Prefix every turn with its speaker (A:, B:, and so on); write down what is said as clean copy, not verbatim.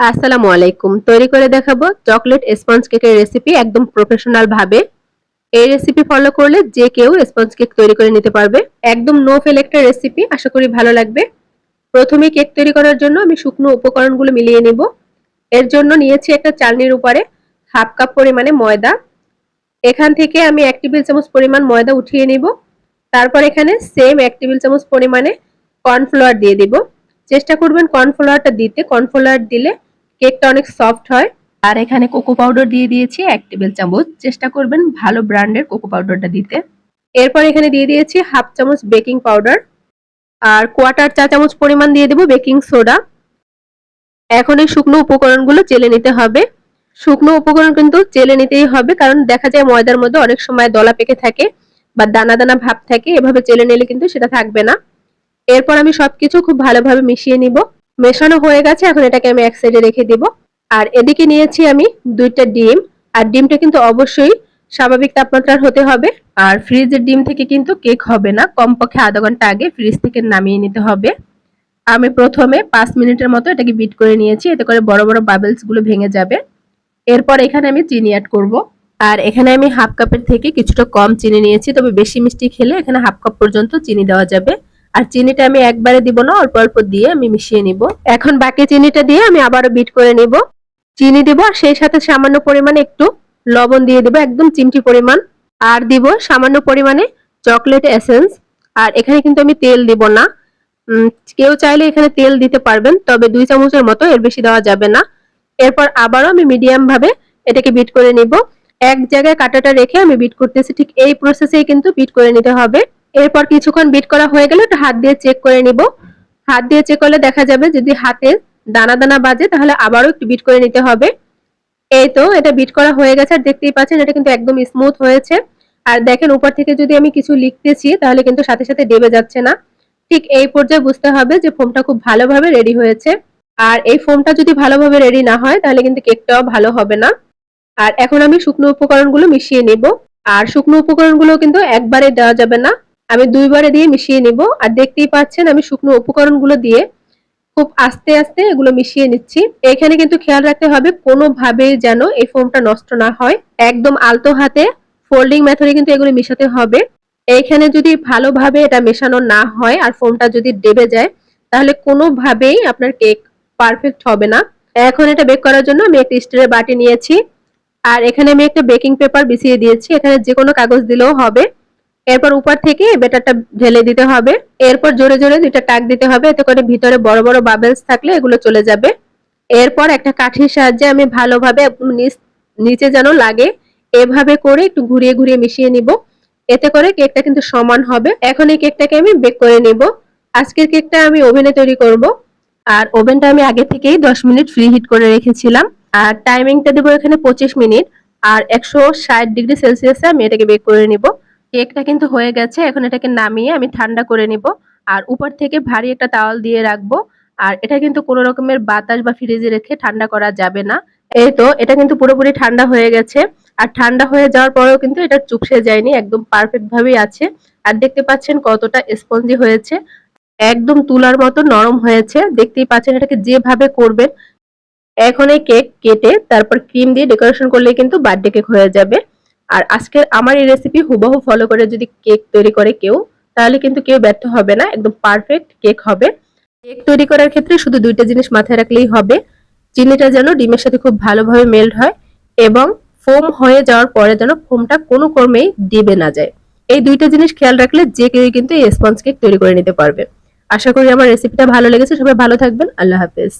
A: আসসালামু আলাইকুম। তৈরি করে দেখাবো চকলেট স্পঞ্জ কেকের রেসিপি একদম প্রফেশনাল ভাবে। এই রেসিপি ফলো করলে যে কেউ স্পঞ্জ কেক তৈরি করে নিতে পারবে। একদম নো ফেল একটা রেসিপি, আশা করি ভালো লাগবে। প্রথমে কেক তৈরি করার জন্য আমি শুকনো উপকরণগুলো মিলিয়ে নিব। এর জন্য নিয়েছি একটা চালনির উপরে হাফ কাপ পরিমাণে ময়দা। এখান থেকে আমি 1 টেবিল চামচ পরিমাণ ময়দা উঠিয়ে নিব। তারপর এখানে সেম 1 টেবিল চামচ পরিমাণে কর্নফ্লাওয়ার দিয়ে দিব। চেষ্টা করবেন কর্নফ্লাওয়ারটা দিতে, কর্নফ্লাওয়ার দিলে কেকটা অনেক সফট হয়। আর এখানে কোকো পাউডার দিয়ে দিয়েছি 1 টেবিল চামচ। চেষ্টা করবেন ভালো ব্র্যান্ডের কোকো পাউডারটা দিতে। এরপর এখানে দিয়ে দিয়েছি হাফ চামচ বেকিং পাউডার আর কোয়ার্টার চা চামচ পরিমাণ দিয়ে দেব বেকিং সোডা। এখন এই শুকনো উপকরণগুলো চেলে নিতে হবে। শুকনো উপকরণ কিন্তু চেলে নিতেই হবে, কারণ দেখা যায় ময়দার মধ্যে অনেক সময় দলা পেকে থাকে বা দানা দানা ভাব থাকে। এভাবে চেলে নিলে কিন্তু সেটা থাকবে না। এরপর আমি সবকিছু খুব ভালোভাবে মিশিয়ে নিব। মেশানো হয়ে গেছে, এখন এটাকে আমি এক সাইডে রেখে দিব। আর এদিকে নিয়েছি আমি 2টা ডিম। আর ডিমটা কিন্তু অবশ্যই স্বাভাবিক তাপমাত্রার হতে হবে। আর ফ্রিজের ডিম থেকে কিন্তু কেক হবে না, কমপক্ষে আধা ঘন্টা আগে ফ্রিজ থেকে নামিয়ে নিতে হবে। আমি প্রথমে 5 মিনিটের মতো এটাকে বিট করে নিয়েছি, এতে করে বড় বড় বাবলস গুলো ভেঙে যাবে। এরপর এখানে আমি চিনি অ্যাড করব। আর এখানে আমি হাফ কাপের থেকে কিছুটা কম চিনি নিয়েছি, তবে বেশি মিষ্টি খেলে এখানে হাফ কাপ পর্যন্ত চিনি দেওয়া যাবে। আর চিনিটা আমি একবারে দিব না, অল্প অল্প দিয়ে আমি মিশিয়ে নিব। এখন বাকি চিনিটা দিয়ে আমি আবারও বিট করে নিব। চিনি দিব আর সেই সাথে সামান্য পরিমাণে একটু লবণ দিয়ে দিব, একদম চিমটি পরিমাণ। আর দিব সামান্য পরিমাণে চকলেট এসেন্স। আর এখানে কিন্তু আমি তেল দিব না। কেউ চাইলে এখানে তেল দিতে পারবেন, তবে 2 চামচের মতো, এর বেশি দেওয়া যাবে না। এরপর আবারও আমি মিডিয়াম ভাবে এটাকে বিট করে নিব। এক জায়গায় কাঁটাটা রেখে আমি বিট করতেছি, ঠিক এই প্রসেসেই কিন্তু বিট করে নিতে হবে। এরপর কিছুক্ষণ বিট করা হয়ে গেলে একটু হাত দিয়ে চেক করে নিব। হাত দিয়ে চেক করলে দেখা যাবে যদি হাতে দানা দানা বাজে তাহলে আবারও একটু বিট করে নিতে হবে। এই তো এটা বিট করা হয়ে গেছে, আর দেখতেই পাচ্ছেন এটা কিন্তু একদম স্মুথ হয়েছে। আর দেখেন উপর থেকে যদি আমি কিছু লিখতেছি তাহলে কিন্তু সাথে সাথে ডেবে যাচ্ছে না। ঠিক এই পর্যায়ে বুঝতে হবে যে ফোমটা খুব ভালোভাবে রেডি হয়েছে। আর এই ফোমটা যদি ভালোভাবে রেডি না হয় তাহলে কিন্তু কেকটাও ভালো হবে না। আর এখন আমি শুকনো উপকরণগুলো মিশিয়ে নিব। আর শুকনো উপকরণগুলো কিন্তু একবারে দেওয়া যাবে না, আমি 2বারে দিয়ে মিশিয়ে নিব। আর দেখতেই পাচ্ছেন আমি শুকনো উপকরণগুলো দিয়ে খুব আস্তে আস্তে এগুলো মিশিয়ে নিচ্ছি। এখানে কিন্তু খেয়াল রাখতে হবে কোনোভাবেই যেন এই ফোমটা নষ্ট না হয়। একদম আলতো হাতে ফোল্ডিং মেথডে কিন্তু এগুলো মিশাতে হবে। এইখানে যদি ভালোভাবে এটা মেশানো না হয় আর ফোমটা যদি ডেবে যায় তাহলে কোনোভাবেই আপনার কেক পারফেক্ট হবে না। এখন এটা বেক করার জন্য আমি একটা স্টিলের বাটি নিয়েছি। আর এখানে আমি একটা বেকিং পেপার বিছিয়ে দিয়েছি, এখানে যে কোনো কাগজ দিলেও হবে। এরপর উপর থেকে বেটারটা ঢেলে দিতে হবে। এরপর জোরে জোরে 2টা টাক দিতে হবে, এতে করে ভিতরে বড় বড় বাবলস থাকলে এগুলো চলে যাবে। এরপর একটা কাঠির সাহায্যে আমি ভালোভাবে নিচে যেন লাগে এভাবে করে একটু ঘুরিয়ে ঘুরিয়ে মিশিয়ে নিব। এতে করে কেকটা কিন্তু সমান হবে। এখন এই কেকটাকে আমি বেক করে নিব। আজকের কেকটা আমি ওভেনে তৈরি করব। আর ওভেনটা আমি আগে থেকেই 10 মিনিট ফ্রি হিট করে রেখেছিলাম। আর টাইমিংটা দেবো এখানে 25 মিনিট। আর 160 ডিগ্রি সেলসিয়াসে আমি এটাকে বেক করে নিব। কেকটা কিন্তু হয়ে গেছে, এখন এটাকে নামিয়ে আমি ঠান্ডা করে নিব। আর উপর থেকে ভারী একটা তাওয়াল দিয়ে রাখবো। আর এটা কিন্তু কোনো রকমের বাতাস বা ফ্রিজে রেখে ঠান্ডা করা যাবে না। এই তো এটা কিন্তু পুরোপুরি ঠান্ডা হয়ে গেছে। আর ঠান্ডা হয়ে যাওয়ার পরেও কিন্তু এটা চুপসে যায়নি, একদম পারফেক্ট ভাবেই আছে। আর দেখতে পাচ্ছেন কতটা স্পঞ্জি হয়েছে, একদম তুলার মতো নরম হয়েছে। দেখতেই পাচ্ছেন এটাকে যেভাবে করবেন। এখন এই কেক কেটে তারপর ক্রিম দিয়ে ডেকোরেশন করলে কিন্তু বার্থডে কেক হয়ে যাবে। আর আজকের আমার এই রেসিপি হুবহু ফলো করে যদি কেক তৈরি করে কেউ, তাহলে কিন্তু কেউ ব্যর্থ হবে না, একদম পারফেক্ট কেক হবে। কেক তৈরি করার ক্ষেত্রে শুধু 2টা জিনিস মাথায় রাখলেই হবে। চিনিটা যেন ডিমের সাথে খুব ভালোভাবে মেল্ট হয়, এবং ফোম হয়ে যাওয়ার পরে যেন ফোমটা কোনো ক্রমেই দিবে না যায়। এই 2টা জিনিস খেয়াল রাখলে যে কেউ কিন্তু এই স্পঞ্জ কেক তৈরি করে নিতে পারবে। আশা করি আমার রেসিপিটা ভালো লেগেছে। সবাই ভালো থাকবেন। আল্লাহ হাফেজ।